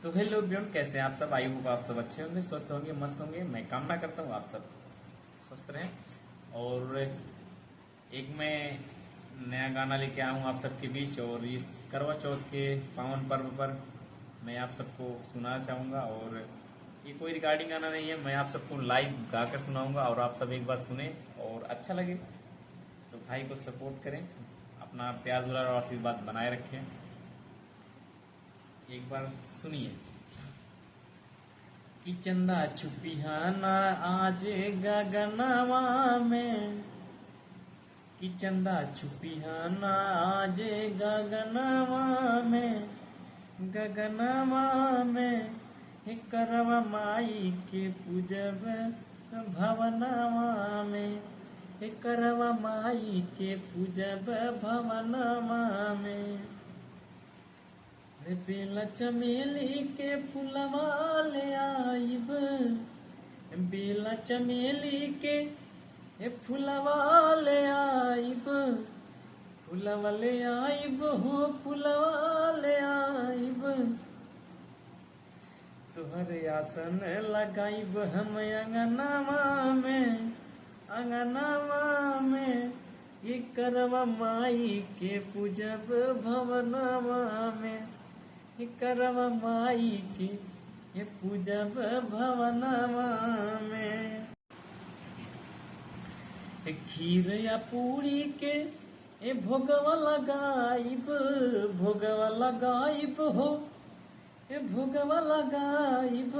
तो hello everyone, कैसे हैं आप सब। आई होप आप सब अच्छे होंगे, स्वस्थ होंगे, मस्त होंगे। मैं कामना करता हूँ आप सब स्वस्थ रहें। और एक मैं नया गाना लेके आया हूँ आप सबके बीच, और इस करवा चौथ के पावन पर्व पर मैं आप सबको सुनाना चाहूँगा। और ये कोई रिकॉर्डिंग गाना नहीं है, मैं आप सबको लाइव गाकर सुनाऊंगा और आप सब एक बार सुने और अच्छा लगे तो भाई को सपोर्ट करें, अपना प्यार दुलार और आशीर्वाद बनाए रखें। एक बार सुनिए। कि चंदा छुपिहाना आज गगनवा में, कि चंदा छुपिहाना आज गगनवा में, गगनवा में हे करवा माई के पूजब भवनवा में, हे करवा माई के पूजब भवनवा में। रे बेला चमेली के फुलवा ले आइब, बेला चमेली के फुलवा ले आइब, फुलवा ले आइब हो, फुलवा ले आइब। तुहरे आसन लगाइब हम अंगनवा में, अंगनवा में ये करवा माई के पूजब भवनवा में, ये करवा माई के ये पूजब भवनवा में। खीर या पूरी के ए भोगवा लगाइब, भोगवा लगाइब हो, ए भोगवा लगाइब।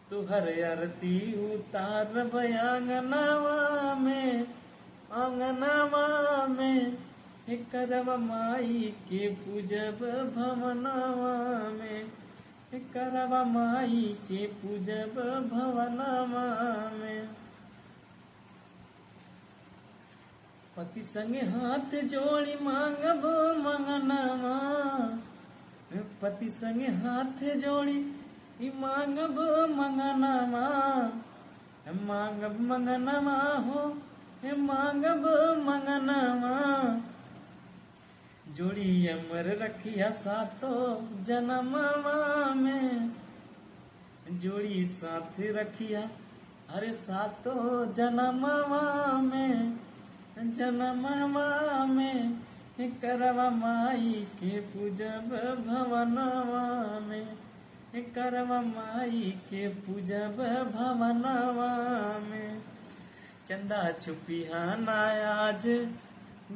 तुहर आरती उतारब आंगनवा में, आंगनवा में हे करवा माई के पूजब भवनवा में, हे करवा माई के पूजब भवनवा में। पति संग हाथ जोड़ी मांगब मंगनवा, पति संग हाथ जोड़ी मांगब मंगनवा, मांगब मंगनवा हो, मांगब मंगनवा। जोड़ी अमर रखिया सातो जनमवा में, जोड़ी साथ रखिया अरे सातो जनमवा में, जनमवा में करवा माई के पूजब भवनवा में, करवा माई के पूजब भवनवा में। चंदा छुपिहाना आज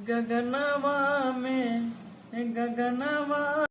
गगनवा में, गगनवा